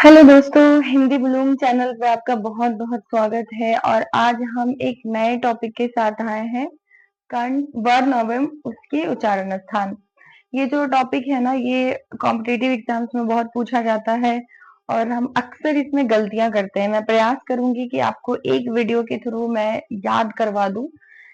Hello दोस्तों, Hindi Bloom channel पे आपका बहुत बहुत स्वागत है। और आज हम एक नए टॉपिक के साथ आए हैं, कर्ण वर्ण एवं उसके उच्चारण स्थान। ये जो टॉपिक है ना, ये कॉम्पिटिटिव एग्जाम्स में बहुत पूछा जाता है और हम अक्सर इसमें गलतियां करते हैं। मैं प्रयास करूंगी कि आपको एक वीडियो के थ्रू मैं याद करवा दूं,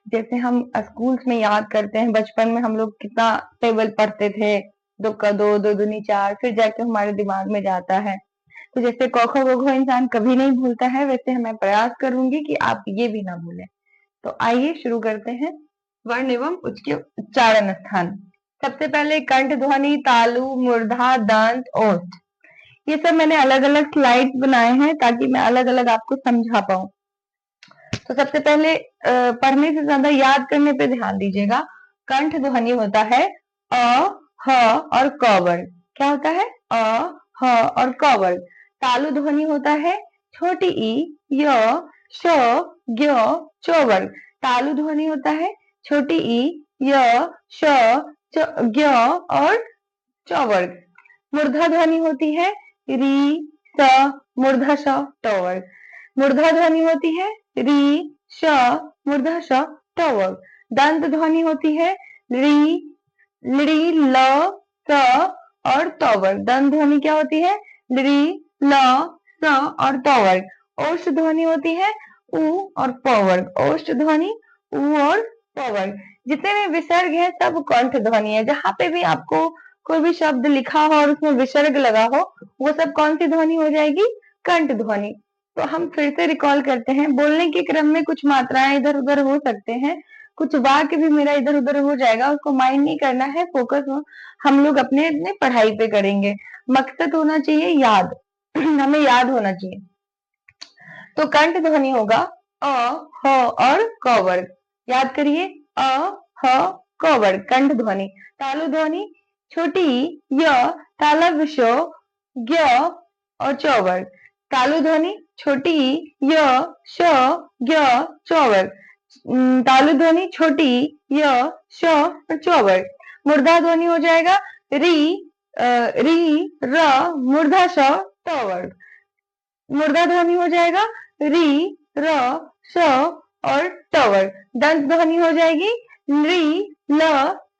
जैसे हम स्कूल्स में याद करते हैं। बचपन में हम लोग कितना टेबल पढ़ते थे, दो का दो, दो दूनी चार, फिर जाके हमारे दिमाग में जाता है। तो जैसे क ख ग घ इंसान कभी नहीं भूलता है, वैसे मैं प्रयास करूंगी कि आप ये भी ना भूलें। तो आइए शुरू करते हैं। वर्ण एवं उसके उच्चारण स्थान। सबसे पहले कंठ ध्वनि, तालु, मूर्धा, दंत, ओष्ठ। ये सब मैंने अलग अलग स्लाइड्स बनाए हैं ताकि मैं अलग अलग आपको समझा पाऊं। तो सबसे पहले पढ़ने से ज्यादा याद करने पे ध्यान दीजिएगा। कंठ ध्वनि होता है अ, ह और क वर्ग। क्या होता है? अ, ह और क वर्ग। तालु ध्वनि होता है छोटी ई, य, श, ज्ञ, च वर्ग। तालु ध्वनि होता है छोटी ई, य, श, ज्ञ और च वर्ग। मूर्धा ध्वनि होती है री, स, मूर्धा श, ट वर्ग। मूर्धा ध्वनि होती है री, श, मूर्धा श, ट वर्ग। दंत ध्वनि होती है री, ली, ल, स और त वर्ग। दंत ध्वनि क्या होती है? ली, ल, स और त वर्ग। ओष्ठ ध्वनि होती है उ और प वर्ग। ओष्ठ ध्वनि उ और प वर्ग। जितने भी विसर्ग है सब कंठ ध्वनि है। जहां पे भी आपको कोई भी शब्द लिखा हो और उसमें विसर्ग लगा हो, वो सब कौन सी ध्वनि हो जाएगी? कंठ ध्वनि। तो हम फिर से रिकॉल करते हैं। बोलने के क्रम में कुछ मात्राएं इधर उधर हो सकते हैं, कुछ वाक्य भी मेरा इधर उधर हो जाएगा, उसको माइंड नहीं करना है। फोकस हम लोग अपने अपने पढ़ाई पे करेंगे। मकसद होना चाहिए याद हमें याद होना चाहिए। तो कंठ ध्वनि होगा अ, ह और क वर्ग। याद करिए, अ, ह, क वर्ग कंठ ध्वनि। तालु ध्वनि छोटी ई, य, तालव्य श, ज्ञ और च वर्ग। तालु ध्वनि छोटी ई, य, श, ज्ञ, च वर्ग। तालु ध्वनि छोटी ई, य, श और च वर्ग। मूर्धा ध्वनि हो जाएगा री, री, र, मूर्धा श, ट वर्ग। मूर्धा ध्वनि हो जाएगा री, र, स और ट वर्ग। दंत ध्वनि हो जाएगी री, ल,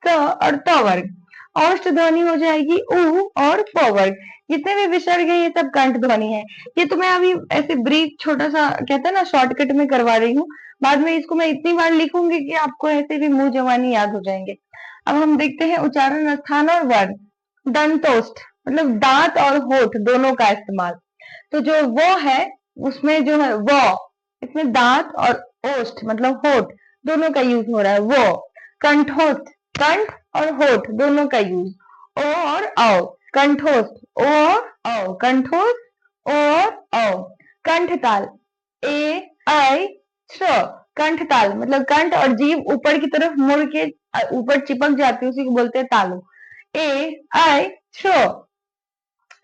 स और त वर्ग। औष्ठ ध्वनि हो जाएगी उ और प वर्ग। जितने भी विसर्ग है ये सब कंठ ध्वनि है। ये तो मैं अभी ऐसे ब्रीफ छोटा सा कहते हैं ना, शॉर्टकट में करवा रही हूँ। बाद में इसको मैं इतनी बार लिखूंगी कि आपको ऐसे भी मुंह जवानी याद हो जाएंगे। अब हम देखते हैं उच्चारण स्थान और वर्ण। दंतोष्ठ मतलब दांत और होठ दोनों का इस्तेमाल। तो जो वो है उसमें जो है वो, इसमें दांत और ओष्ठ मतलब होठ दोनों का यूज हो रहा है। वो कंठोष्ठ, कंठ और होठ दोनों का यूज। ओ और औ कंठोष्ठ, ओ और औ कंठोष्ठ, ओ और औ। कंठताल ए, ऐ, श्र। कंठताल मतलब कंठ और जीभ ऊपर की तरफ मुड़ के ऊपर चिपक जाती है, उसी को बोलते हैं तालु। ए, ऐ, श्र।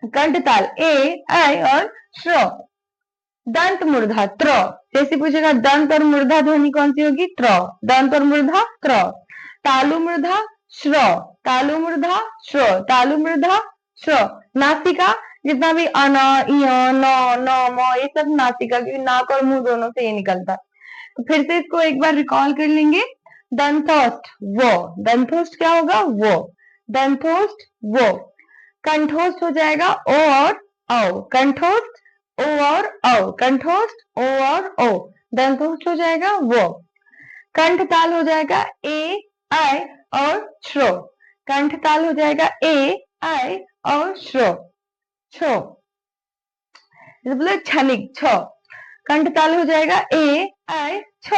कंठताल ए, ऐ और श्र। दंत मूर्धा त्र। जैसे पूछेगा दंत और मूर्धा ध्वनि कौन सी होगी? त्र। दंत और मूर्धा त्र। तालु मूर्धा श्र, तालु मूर्धा श्र, तालु मूर्धा श्र। नासिका जितना भी अन, इय, न, न, म ये सब नासिका, क्योंकि नाक और मुंह दोनों से ये निकलता है। तो फिर से इसको एक बार रिकॉल कर लेंगे। दंतोष्ठ वो, दंतोष्ठ क्या होगा? वो। दंतोष्ठ वो। कंठोष्ठ हो जाएगा ओ और औ। कंठोष्ठ ओ और औ। कंठोष्ठ ओ और ओ। दंतोष्ठ हो जाएगा वो। कंठ ताल हो जाएगा ए, ऐ और श्रो। कंठ ताल हो जाएगा ए, ऐ और श्रो। छो मतलब क्षणिक छ। कंठ ताल हो जाएगा ए, ऐ, छ।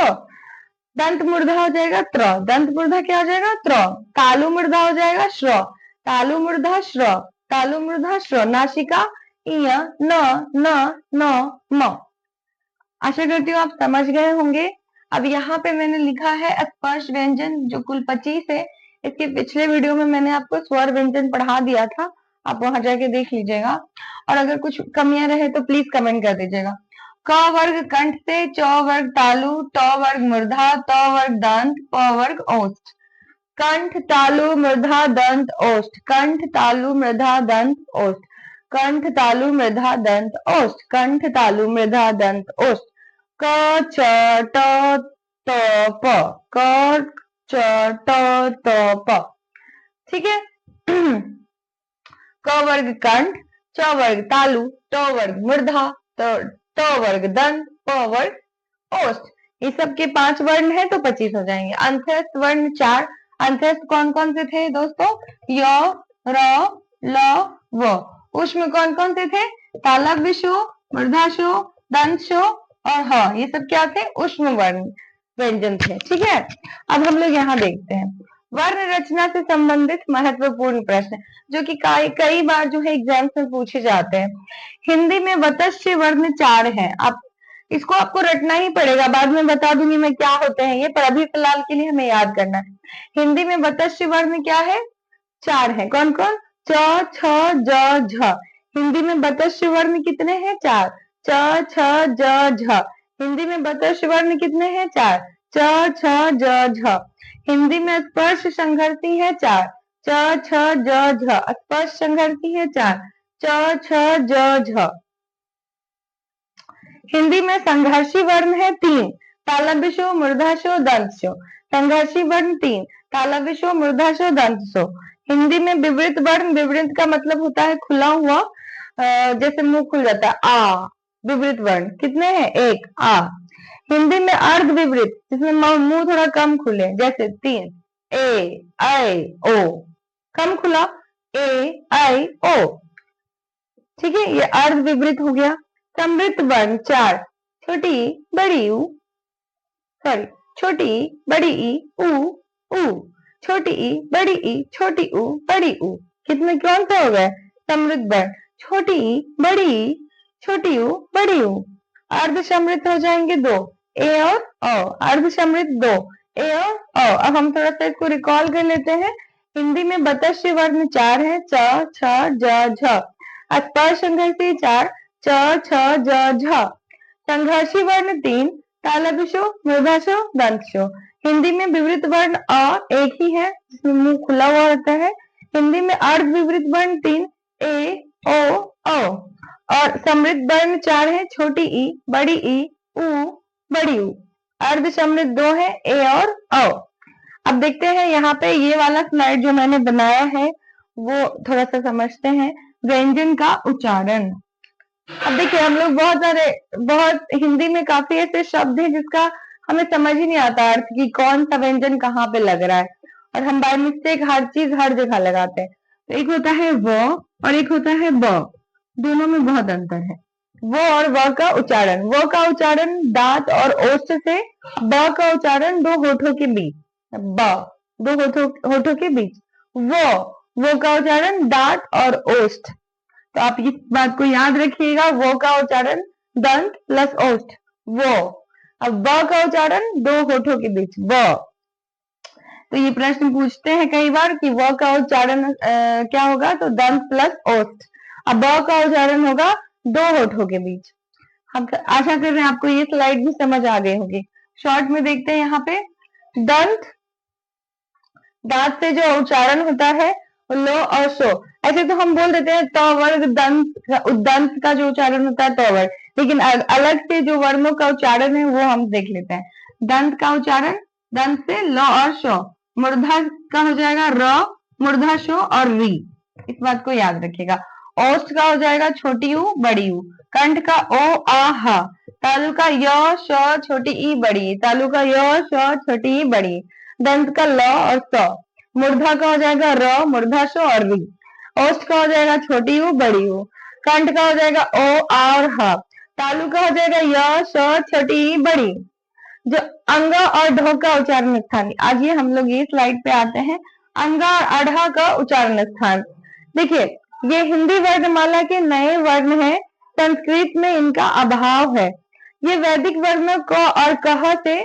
दंत मूर्धा हो जाएगा त्र। दंत मूर्धा क्या हो जाएगा? त्र। तालु मूर्धा हो जाएगा श्र। तालु मूर्धा श्र, तालु मूर्धा श्र। नासिका इय, न, न, न, म। आशा करती हूँ आप समझ गए होंगे। अब यहाँ पे मैंने लिखा है स्पर्श व्यंजन, जो कुल 25 है। इसके पिछले वीडियो में मैंने आपको स्वर व्यंजन पढ़ा दिया था, आप वहां जाके देख लीजिएगा। और अगर कुछ कमियां रहे तो प्लीज कमेंट कर दीजिएगा। क वर्ग कंठ से, च वर्ग तालु, ट वर्ग मूर्धा, त वर्ग दंत, प वर्ग ओष्ठ। कंठ तालु मृधा दंत ओष्ठ। कंठ तालु मृधा दंत ओष्ठ। कंठ तालु मृधा दंत ओष्ठ, कंठ तालु मृधा दंत ओष्ठ। क च ट त प, क च ट त प। ठीक है। क वर्ग कंठ, च वर्ग तालु, ट वर्ग मूर्धा, त वर्ग दंत, प वर्ग ओष्ठ। ये सब के 5 वर्ण है तो 25 हो जाएंगे। अंत्यस्थ वर्ण 4। अंत्यस्थ कौन कौन से थे दोस्तों? य, र, ल, व। उसमें कौन कौन से थे? तालव्य शो, मूर्धाशो, दंत शो और ह। ये सब क्या थे? ऊष्म वर्ण व्यंजन थे। ठीक है। अब हम लोग यहाँ देखते हैं वर्ण रचना से संबंधित महत्वपूर्ण प्रश्न, जो कि कई बार जो है एग्जाम्स में पूछे जाते हैं। हिंदी में वतस्य वर्ण 4 है। आप इसको आपको रटना ही पड़ेगा, बाद में बता दूंगी मैं क्या होते हैं ये, पर अभी फिलहाल के लिए हमें याद करना है। हिंदी में वतस्य वर्ण क्या है? 4 है। कौन कौन? च, छ, ज, झ। हिंदी में वतस्य वर्ण कितने हैं? 4। च, छ, ज, झ। हिंदी में वतस्य वर्ण कितने हैं? 4। च, छ, ज, झ। हिंदी में स्पर्श संघर्षी है 4। च, छ, ज, झ। स्पर्श संघर्षी है 4। च, छ, ज, झ। हिंदी में संघर्षी वर्ण है 3। तालव्यशो, मूर्धाशो, दंतशो। संघर्षी वर्ण 3। तालव्यशो, मूर्धाशो, दंतशो। हिंदी में विवृत वर्ण, विवृत का मतलब होता है खुला हुआ, जैसे मुंह खुल जाता है, आ। विवृत वर्ण कितने हैं? 1 आ। हिंदी में अर्ध विवृत, जिसमें मुंह थोड़ा कम खुले, जैसे 3 ए, आई, ओ। कम खुला ए, आई, ओ। ठीक है, ये अर्ध विवृत हो गया। समृद्ध वर्ण 4। छोटी बड़ी ऊ, सॉरी, छोटी बड़ी ई, ऊ, ऊ। छोटी ई, बड़ी ई, छोटी ऊ, बड़ी ऊ। कितने कौन सा हो गए? समृद्ध वर्ण। छोटी ई, बड़ी ई, छोटी ऊ, बड़ी ऊ। अर्ध समृद्ध हो जाएंगे 2, ए और ओ। अर्ध समृद्ध 2, ए और ओ। अब हम थोड़ा सा इसको रिकॉल कर लेते हैं। हिंदी में वतस्य वर्ण 4 है। च, छ, ज, झ। स्पर्श संघर्षी 4। च, छ, ज, झ। संघर्षी वर्ण 3। तालव्यशो, मूर्धाशो, दंतशो। हिंदी में विवृत वर्ण अ 1 ही है, जिसमें मुंह खुला हुआ रहता है। हिंदी में अर्ध विवृत वर्ण 3, ए, ओ, औ। और समृद्ध वर्ण 4 है। छोटी ई, बड़ी ई, ऊ, बड़ी ऊ। अर्ध समृद्ध 2 है, ए और औ। अब देखते हैं यहाँ पे ये वाला स्लाइड जो मैंने बनाया है, वो थोड़ा सा समझते हैं। व्यंजन का उच्चारण। अब देखिए हम लोग बहुत हिंदी में काफी ऐसे शब्द हैं जिसका हमें समझ ही नहीं आता अर्थ कि कौन सा व्यंजन कहाँ पे लग रहा है, और हम बाय मिस्टेक हर चीज हर जगह लगाते हैं। तो एक होता है व और एक होता है ब, दोनों में बहुत अंतर है। वो और व का उच्चारण, वो का उच्चारण दांत और ओष्ठ से, ब का उच्चारण 2 होठों के बीच, ब 2 होठों के बीच। वो का उच्चारण दांत और ओष्ठ। तो आप इस बात को याद रखिएगा, वो का उच्चारण दंत प्लस ओष्ठ, वो। अब ब का उच्चारण 2 होठों के बीच, व। तो ये प्रश्न पूछते हैं कई बार कि व का उच्चारण क्या होगा, तो दंत प्लस ओष्ठ। अब ब का उच्चारण होगा 2 होठों के बीच। हम आशा कर रहे हैं आपको ये स्लाइड भी समझ आ गई होगी। शॉर्ट में देखते हैं यहाँ पे, दंत, दांत से जो उच्चारण होता है लो और शो। ऐसे तो हम बोल देते हैं त वर्ग दंत का जो उच्चारण होता है त वर्ग, लेकिन अलग से जो वर्णों का उच्चारण है वो हम देख लेते हैं। दंत का उच्चारण दंत से ल और शो। मूर्धा का हो जाएगा र, मूर्धा शो और री। इस बात को याद रखिएगा। ओष्ठ का हो जाएगा छोटी ऊ बड़ी ऊ। कंठ का ओ आ हा। तालु का य श छोटी ई बड़ी, तालु का य श छोटी ई बड़ी। दंत का ल और स। मूर्धा का हो जाएगा र, मूर्धाशो और री। ओष्ठ का हो जाएगा छोटी ऊ बड़ी ऊ। कंठ का हो जाएगा ओ आ और ह। तालु का हो जाएगा य श छोटी ई बड़ी। जो अंगा और ढ का उच्चारण स्थान, आज ये हम लोग ये स्लाइड पे आते हैं, अंगा और अढ़ा का उच्चारण स्थान। देखिए ये हिंदी वर्णमाला के नए वर्ण हैं, संस्कृत में इनका अभाव है। ये वैदिक वर्णों क और कह से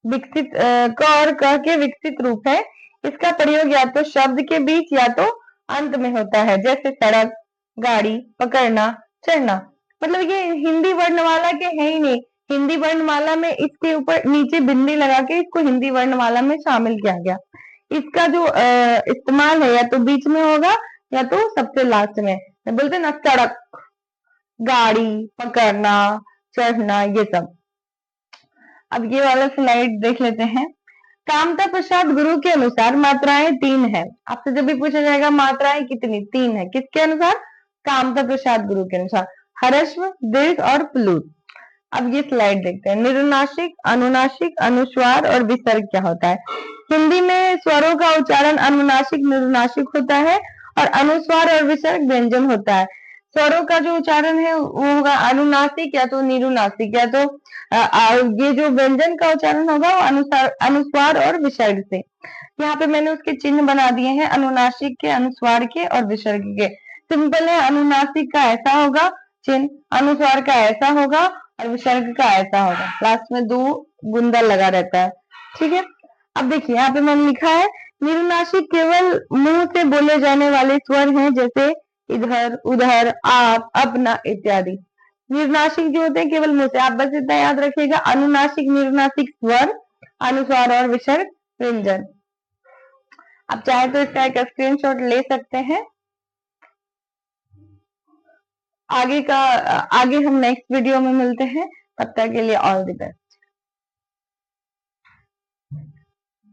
विकसित, क और क के विकसित रूप है। इसका प्रयोग या तो शब्द के बीच या तो अंत में होता है, जैसे सड़क, गाड़ी, पकड़ना, चढ़ना। मतलब ये हिंदी वर्णमाला के है ही नहीं। हिंदी वर्णमाला में इसके ऊपर नीचे बिंदी लगा के इसको हिंदी वर्णमाला में शामिल किया गया। इसका जो इस्तेमाल है या तो बीच में होगा या तो सबसे लास्ट में। बोलते ना सड़क, गाड़ी, पकड़ना, चढ़ना, ये सब। अब ये वाला स्लाइड देख लेते हैं। कामता प्रसाद गुरु के अनुसार मात्राएं 3 है। आपसे जब भी पूछा जाएगा मात्राएं कितनी, 3 है, किसके अनुसार? कामता प्रसाद गुरु के अनुसार। ह्रस्व, दीर्घ और प्लुत। अब ये स्लाइड देखते हैं। निरुनासिक, अनुनासिक, अनुस्वार और विसर्ग क्या होता है? हिंदी में स्वरों का उच्चारण अनुनासिक, निरुनासिक होता है और अनुस्वार और विसर्ग व्यंजन होता है। स्वरों का जो उच्चारण है वो होगा अनुनासिक या तो निरुनासिक, या तो ये जो व्यंजन का उच्चारण होगा वो अनुस्वार और विसर्ग से। यहाँ पे मैंने उसके चिन्ह बना दिए हैं, अनुनासिक के, अनुस्वार के और विसर्ग के। सिंपल है, अनुनासिक का ऐसा होगा चिन्ह, अनुस्वार का ऐसा होगा और विसर्ग का ऐसा होगा, लास्ट में 2 गुंदा लगा रहता है। ठीक है, अब देखिए यहाँ पे मैंने लिखा है निरुनासिक केवल मुंह से बोले जाने वाले स्वर हैं, जैसे इधर, उधर, आप, अपना इत्यादि। निरुनासिक जो होते हैं केवल मुंह से। आप बस इतना याद रखिएगा, अनुनासिक, निरुनासिक स्वर, अनुस्वार और विसर्ग व्यंजन। आप चाहे तो इसका एक स्क्रीनशॉट ले सकते हैं। आगे हम नेक्स्ट वीडियो में मिलते हैं, तब तक के लिए ऑल द बेस्ट।